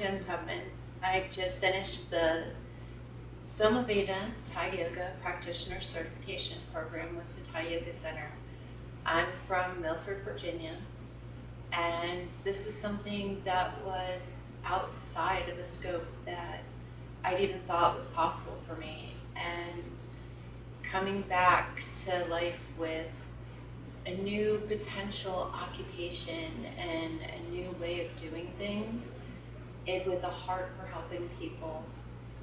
Tim Tubman. I just finished the SomaVeda Thai Yoga Practitioner Certification Program with the Thai Yoga Center. I'm from Millford, Virginia, and this is something that was outside of the scope that I'd even thought was possible for me. And coming back to life with a new potential occupation and a new way of doing things, and with a heart for helping people,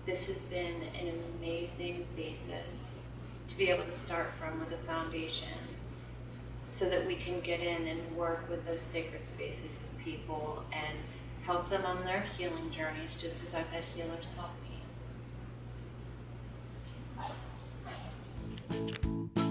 this has been an amazing basis to be able to start from with a foundation so that we can get in and work with those sacred spaces of people and help them on their healing journeys, just as I've had healers help me.